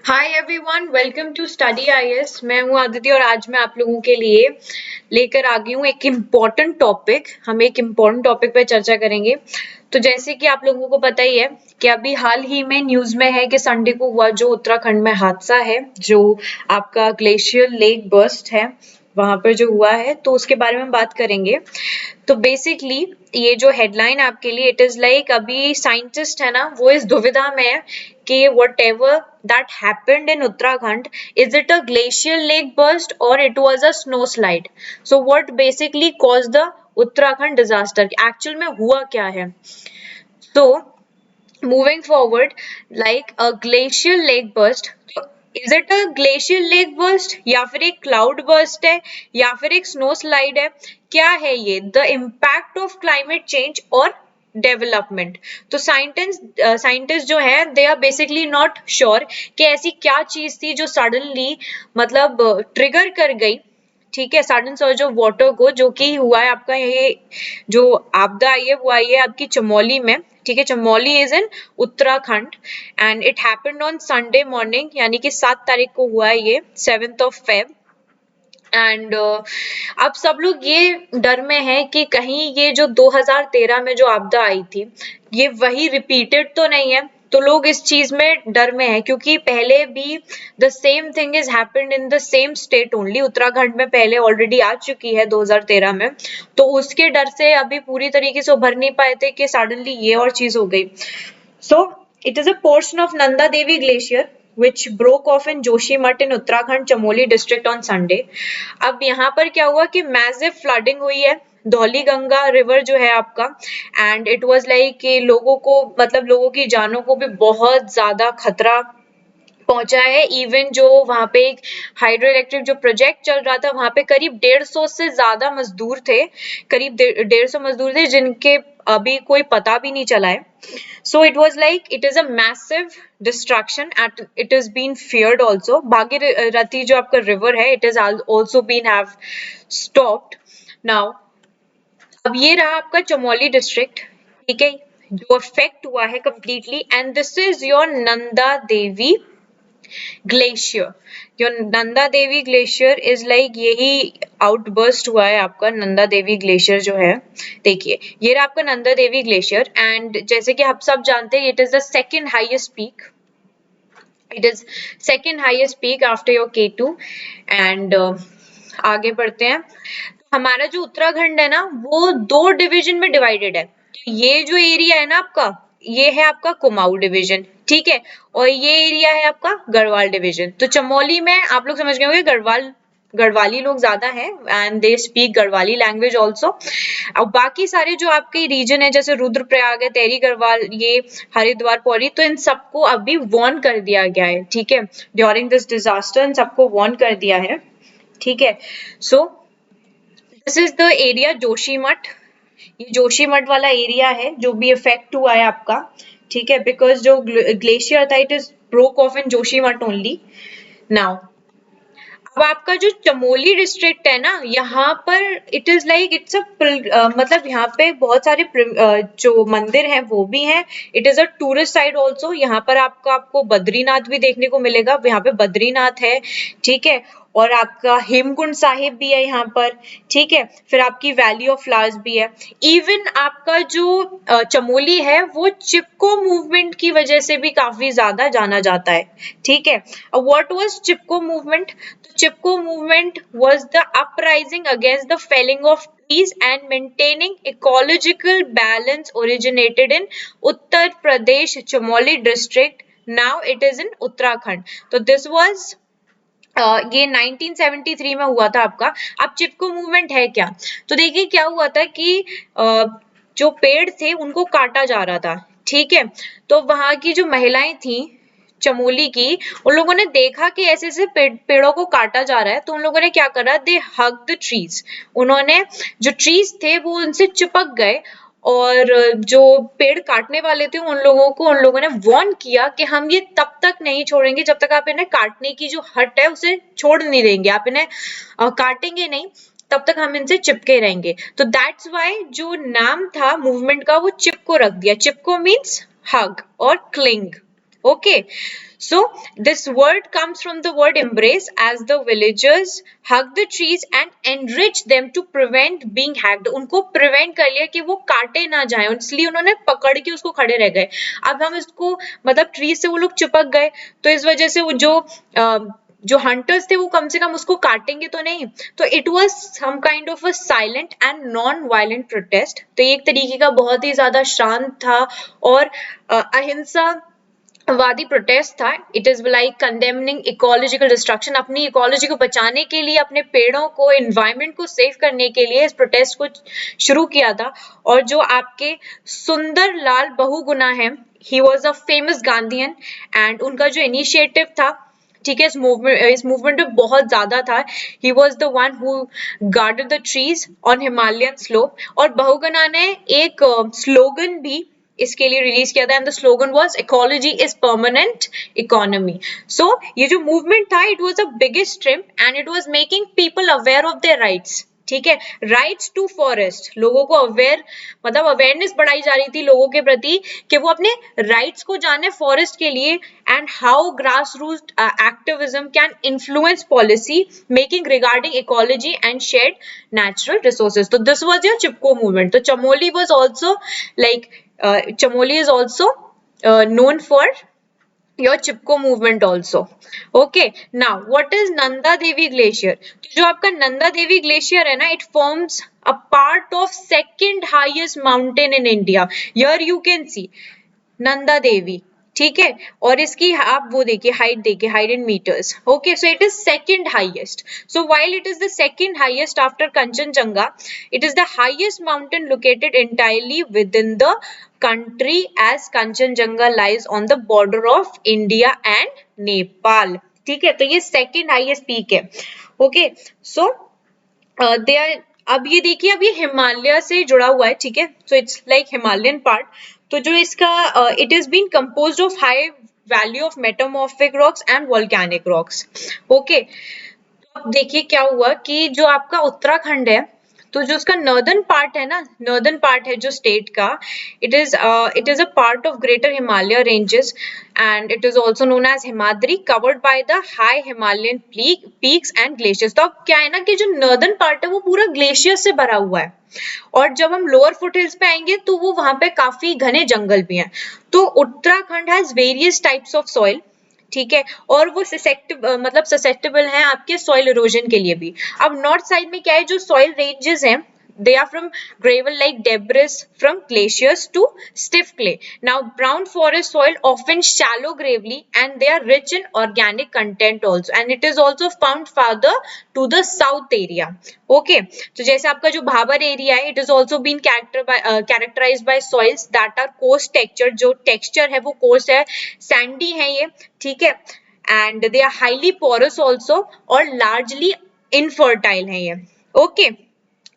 Hi everyone, welcome to study IAS. मैं हूं आदित्य और आज मैं आप लोगों के लिए लेकर आ गई हूं एक इम्पॉर्टेंट टॉपिक। हम एक इम्पॉर्टेंट टॉपिक पे चर्चा करेंगे। तो जैसे कि आप लोगों को पता ही है कि अभी हाल ही में न्यूज में है कि संडे को हुआ जो उत्तराखंड में हादसा है, जो आपका ग्लेशियर लेक बर्स्ट है, वहां पर जो हुआ है, तो उसके बारे में बात करेंगे। तो बेसिकली ये जो हेडलाइन आपके लिए इट इज लाइक अभी साइंटिस्ट है ना, वो इस दुविधा में है कि whatever that happened in Uttarakhand, is it a glacier lake burst और it was a snow slide. So what basically caused the Uttarakhand disaster, actual में हुआ क्या है। तो moving forward, like a glacial lake burst, is it a glacier lake burst या फिर एक cloud burst है या फिर एक स्नो स्लाइड है, क्या है ये? The impact of climate change और डेवलपमेंट। तो साइंटिस्ट जो है they are basically not sure कि ऐसी क्या चीज थी जो सडनली मतलब ट्रिगर कर गई, ठीक है, सडन सर्ज ऑफ वाटर को, जो कि हुआ है आपका ये जो आपदा आई है वो आई है आपकी चमोली में। ठीक है, Chamoli is in Uttarakhand and it happened on Sunday morning, यानी कि 7 तारीख को हुआ है ये, 7 Feb। एंड अब सब लोग ये डर में है कि कहीं ये जो 2013 में जो आपदा आई थी ये वही रिपीटेड तो नहीं है। तो लोग इस चीज में डर में है क्योंकि पहले भी the same thing is happened in the same state only, Uttarakhand में पहले ऑलरेडी आ चुकी है 2013 में। तो उसके डर से अभी पूरी तरीके से उभर नहीं पाए थे कि सडनली ये और चीज हो गई। So it is a portion of Nanda Devi Glacier which broke off in Joshimath in Uttarakhand Chamoli district on Sunday। अब यहाँ पर क्या हुआ कि मैसिव फ्लडिंग हुई है धौली गंगा रिवर जो है आपका, एंड इट वाज लाइक कि लोगों को मतलब लोगों की जानों को भी बहुत ज्यादा खतरा पहुंचा है। इवन जो वहां पे एक हाइड्रो इलेक्ट्रिक जो प्रोजेक्ट चल रहा था वहां पे करीब 150 से ज्यादा मजदूर थे, करीब 150 मजदूर थे जिनके अभी कोई पता भी नहीं चला है। So it was like it is a massive destruction and it is been feared also। Bhagirathi जो आपका रिवर है it is also been have stopped now। अब ये रहा आपका चमोली डिस्ट्रिक्ट, ठीक है, जो अफेक्ट हुआ है completely and this is your Nanda Devi glacier. जो Nanda Devi glacier is like यही आउटबर्स्ट हुआ है आपका नंदा देवी ग्लेशियर जो है। देखिए ये रहा आपका नंदा देवी ग्लेशियर एंड जैसे कि आप सब जानते हैं it is the second highest peak, it is second highest peak after your K2 and आगे बढ़ते हैं। हमारा जो उत्तराखंड है ना वो दो डिवीजन में डिवाइडेड है। तो ये जो एरिया है ना आपका, ये है आपका कुमाऊं डिवीजन, ठीक है, और ये एरिया है आपका गढ़वाल डिवीजन। तो चमोली में आप लोग समझ गए होंगे गढ़वाली लोग ज्यादा हैं and they speak Garhwali language also. और बाकी सारे जो आपके रीजन है जैसे रुद्रप्रयाग है, तेरी गढ़वाल, ये हरिद्वार, पौड़ी, तो इन सबको अभी वार्न कर दिया गया है, ठीक है, ड्यूरिंग दिस डिजास्टर इन सबको वार्न कर दिया है, ठीक है। So this is the area Joshimath, ये जोशीमठ वाला एरिया है जो भी इफेक्ट हुआ है आपका, ठीक है, बिकॉज जो ग्लेशियर था it is broke of in Joshimath only now. अब आपका जो चमोली डिस्ट्रिक्ट है ना यहाँ पर it is like it's a मतलब यहाँ पे बहुत सारे जो मंदिर हैं वो भी हैं। It is a tourist site also. यहाँ पर आपको बद्रीनाथ भी देखने को मिलेगा, यहाँ पे बद्रीनाथ है, ठीक है, और आपका हेमकुंड साहिब भी है यहाँ पर, ठीक है, फिर आपकी वैली ऑफ फ्लावर्स भी है। इवन आपका जो चमोली है वो चिपको मूवमेंट की वजह से भी काफी ज्यादा जाना जाता है, ठीक है। What was Chipko movement? Chipko movement was the uprising against the felling of trees and maintaining ecological balance originated in Uttar Pradesh Chamoli district. Now it is in Uttarakhand. So this was ये 1973 में हुआ था आपका। अब चिपको movement है क्या? तो देखिए क्या हुआ था कि जो पेड़ थे उनको काटा जा रहा था, ठीक है, तो वहां की जो महिलाएं थी चमोली की, उन लोगों ने देखा कि ऐसे ऐसे पेड़ों को काटा जा रहा है, तो उन लोगों ने क्या करा, दे हग द ट्रीज। उन्होंने जो ट्रीज थे वो उनसे चिपक गए और जो पेड़ काटने वाले थे उन लोगों ने वार्न किया कि हम ये तब तक नहीं छोड़ेंगे जब तक आप इन्हें काटने की जो हट है उसे छोड़ नहीं देंगे, आप इन्हें काटेंगे नहीं तब तक हम इनसे चिपके रहेंगे। तो दैट्स वाई जो नाम था मूवमेंट का वो चिपको रख दिया। चिपको मीन्स हग और cling, Okay, so this word comes from the word embrace, as the villagers hug the trees and enrich them to prevent being hacked. उनको prevent कर लिया कि वो काटे ना जाए, इसलिए उन्होंने पकड़ के उसको खड़े रह गए. अब हम इसको मतलब ट्री से वो लोग चिपक गए, तो इस वजह से वो जो हंटर्स थे वो कम से कम उसको काटेंगे तो नहीं. तो it was some kind of a silent and non violent protest. तो ये एक तरीके का बहुत ही ज्यादा शांत था और अहिंसा वादी प्रोटेस्ट था. It is like condemning ecological destruction. अपनी इकोलॉजी को बचाने के लिए, अपने पेड़ों को, एनवायरनमेंट को सेव करने के लिए इस प्रोटेस्ट को शुरू किया था. और जो आपके सुंदर लाल बहुगुणा है, he was a famous Gandhian, and उनका जो इनिशिएटिव था, ठीक है, इस मूवमेंट में बहुत ज्यादा था. He was the one who guarded the trees on Himalayan slope. और बहुगुणा ने एक स्लोगन भी इसके लिए रिलीज किया था, and the slogan was ecology is permanent economy. So ये जो मूवमेंट था, it was the biggest stream and it was making people aware of their rights. ठीक है, राइट्स टू फॉरेस्ट, लोगों को अवेयर, मतलब अवेयरनेस बढ़ाई जा रही थी लोगों के प्रति कि वो अपने राइट्स को जाने फॉरेस्ट के लिए, and how grass root activism can influence policy making regarding ecology and shared natural resources. तो this was your Chipko movement. तो Chamoli was also like Chamoli is also known for your Chipko movement also. Okay, now what is Nanda Devi Glacier? जो आपका Nanda Devi glacier है ना, it forms a part of second highest mountain in India. Here you can see Nanda Devi, ठीक है, और इसकी आप वो देखिए हाइट, देखिए height in metres. Okay, so it is second highest. So while it is the second highest after Kanchenjunga, it is the highest mountain located entirely within the country, as Kanchenjunga lies on the border of India and Nepal. ठीक है, तो ये second highest peak है. Okay, so they are, अब ये देखिए, अब ये हिमालय से जुड़ा हुआ है, ठीक है, so it's like Himalayan part. तो जो इसका it is been composed of high value of metamorphic rocks and volcanic rocks. Okay, अब देखिए क्या हुआ कि जो आपका उत्तराखंड है, तो जो उसका नॉर्दर्न पार्ट है ना, नॉर्दर्न पार्ट है जो स्टेट का, it is a part of Greater Himalaya ranges, and it is also known as Himadri, covered by the high Himalayan peaks and glaciers. तो अब क्या है ना कि जो नॉर्दर्न पार्ट है वो पूरा ग्लेशियर से भरा हुआ है, और जब हम लोअर फुट हिल्स पे आएंगे तो वो वहां पे काफी घने जंगल भी हैं. तो Uttarakhand has various types of soil, ठीक है, और वो ससेप्टेबल हैं आपके सॉइल इरोजन के लिए भी. अब नॉर्थ साइड में क्या है, जो सॉइल रेंजेस हैं, they are from gravel like debris from glaciers to stiff clay. Now brown forest soil often shallow gravelly, and they are rich in organic content also, and it is also found farther to the south area. Okay, तो जैसे आपका जो Bhabar area है, it is also been characterized by soils that are coarse texture. जो texture है वो coarse है, sandy है ये, ठीक है, and they are highly porous also, और largely infertile है ये. Okay,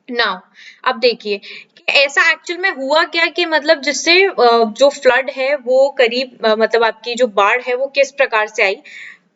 नाउ अब देखिए कि ऐसा एक्चुअल में हुआ क्या, कि मतलब जिससे जो फ्लड है वो करीब मतलब आपकी जो बाढ़ है वो किस प्रकार से आई.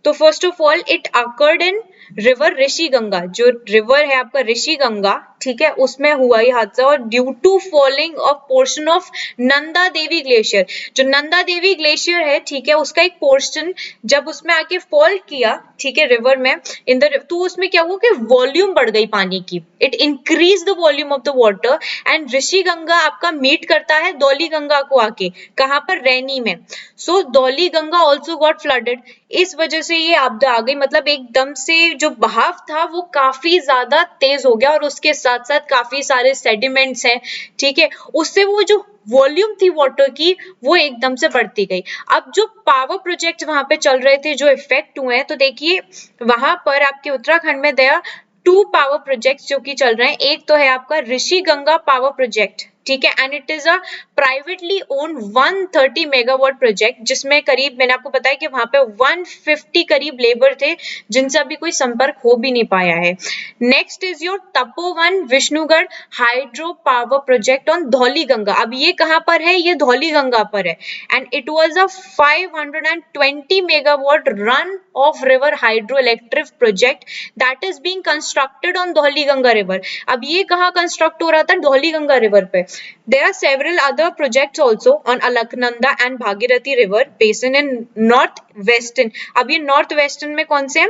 तो first of all it occurred in river Rishi Ganga. जो रिवर है आपका ऋषि गंगा, ठीक है, उसमें हुआ ये हादसा, और due to falling of portion of Nanda Devi glacier. जो नंदा देवी ग्लेशियर है, ठीक है, उसका एक पोर्शन जब उसमें आके फॉल किया, ठीक है, रिवर में, इन द, तो उसमें क्या हुआ कि वॉल्यूम बढ़ गई पानी की. It increase the volume of the water, and Rishi Ganga आपका मीट करता है धौली गंगा को आके, कहां पर, रैनी में. So Dhauli Ganga also got flooded. इस वजह से ये आपदा आ गई, मतलब एकदम से जो बहाव था वो काफी ज्यादा तेज हो गया, और उसके साथ साथ काफी सारे सेडिमेंट्स हैं, ठीक है, उससे वो जो वॉल्यूम थी वाटर की वो एकदम से बढ़ती गई. अब जो पावर प्रोजेक्ट वहां पे चल रहे थे जो इफेक्ट हुए हैं, तो देखिए वहां पर आपके उत्तराखंड में दया 2 पावर प्रोजेक्ट्स जो कि चल रहे हैं. एक तो है आपका ऋषि गंगा पावर प्रोजेक्ट, ठीक है, and it is a privately owned 130 megawatt project, जिसमें करीब, मैंने आपको बताया कि वहां पे 150 करीब लेबर थे, जिनसे अभी कोई संपर्क हो भी नहीं पाया है. Next is your Tapovan Vishnugarh hydro power project on Dhauli Ganga. अब ये कहां पर है, ये धौली गंगा पर है, and it was a 520 megawatt run of river hydro electric project that is being constructed on Dhauli Ganga river. अब ये कहां कंस्ट्रक्ट हो रहा था, धौली गंगा रिवर पे. There are several other projects also on Alaknanda and Bhagirathi River basin in north western. अब ये north western में कौन से हैं?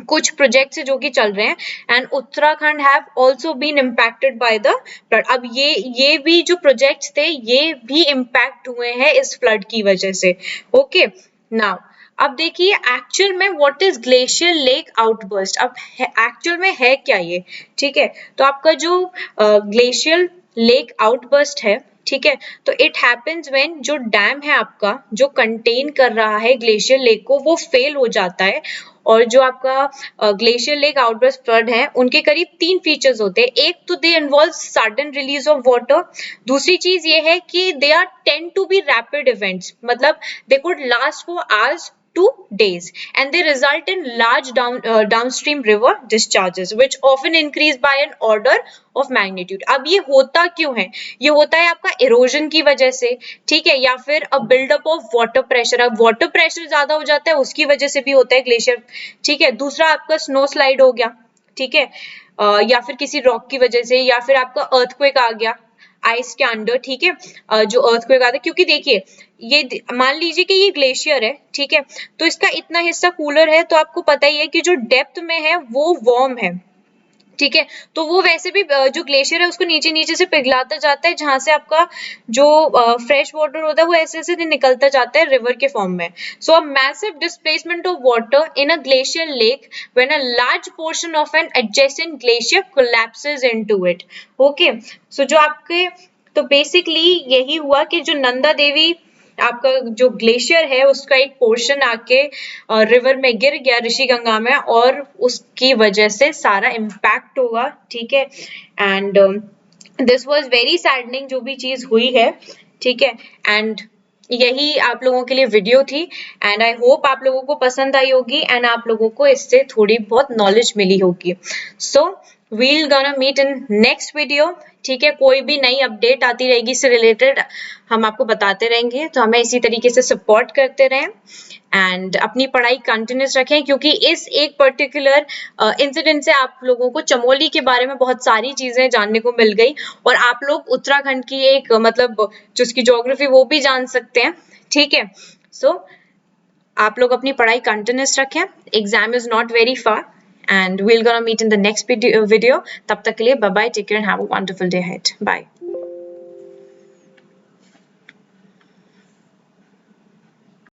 कुछ प्रोजेक्ट्स जो कि चल रहे हैं and Uttarakhand have also been impacted by the flood. अब ये भी जो प्रोजेक्ट्स थे ये भी इम्पैक्ट हुए हैं इस फ्लड की वजह से. ओके नाउ अब देखिए एक्चुअल में what is glacial lake outburst. अब एक्चुअल में है क्या ये, ठीक है. तो आपका जो ग्लेशियल लेक आउटबर्स्ट है, ठीक है, तो इट हैपेंस व्हेन जो डैम है आपका जो कंटेन कर रहा है ग्लेशियर लेक को वो फेल हो जाता है. और जो आपका ग्लेशियर लेक आउटबर्स्ट फ्लड है उनके करीब 3 फीचर्स होते हैं. एक तो they involve sudden release of water. दूसरी चीज ये है कि they are tend to be rapid events, मतलब they could last for hours to days and they result in large downstream river discharges which often increase by an order of magnitude. अब ये होता क्यों है? ये होता है आपका erosion की वजह से, ठीक है, या फिर a build-up of water pressure. अब water pressure ज्यादा हो जाता है उसकी वजह से भी होता है ग्लेशियर, ठीक है. दूसरा आपका स्नो स्लाइड हो गया, ठीक है, या फिर किसी रॉक की वजह से, या फिर आपका अर्थक्वेक आ गया आइस के अंडर, ठीक है, जो अर्थक्वेक आता है. क्योंकि देखिए ये मान लीजिए कि ये ग्लेशियर है, ठीक है, तो इसका इतना हिस्सा कूलर है, तो आपको पता ही है कि जो डेप्थ में है वो वार्म है, ठीक है. तो वो वैसे भी जो ग्लेशियर है उसको नीचे नीचे से पिघलाता जाता है जहां से आपका जो फ्रेश वाटर होता है वो ऐसे ऐसे निकलता जाता है रिवर के फॉर्म में. So a massive displacement of water in a glacier lake when a large portion of an adjacent glacier collapses into it. Okay, so जो आपके तो बेसिकली यही हुआ कि जो नंदा देवी आपका जो ग्लेशियर है उसका एक पोर्शन आके रिवर में गिर गया ऋषिगंगा में और उसकी वजह से सारा इम्पैक्ट होगा, ठीक है. And this was very saddening जो भी चीज हुई है, ठीक है. एंड यही आप लोगों के लिए वीडियो थी एंड आई होप आप लोगों को पसंद आई होगी एंड आप लोगों को इससे थोड़ी बहुत नॉलेज मिली होगी. सो we'll gonna meet in next video, ठीक है. कोई भी नई अपडेट आती रहेगी इससे रिलेटेड हम आपको बताते रहेंगे, तो हमें इसी तरीके से सपोर्ट करते रहें एंड अपनी पढ़ाई कंटिन्यूस रखें क्योंकि इस एक पर्टिकुलर इंसिडेंट से आप लोगों को चमोली के बारे में बहुत सारी चीजें जानने को मिल गई और आप लोग उत्तराखंड की एक मतलब जो उसकी ज्योग्राफी वो भी जान सकते हैं, ठीक है. सो आप लोग अपनी पढ़ाई कंटिन्यूस रखें, exam is not very far and we're gonna meet in the next video. तब तक के लिए bye bye, take care and have a wonderful day ahead. Bye.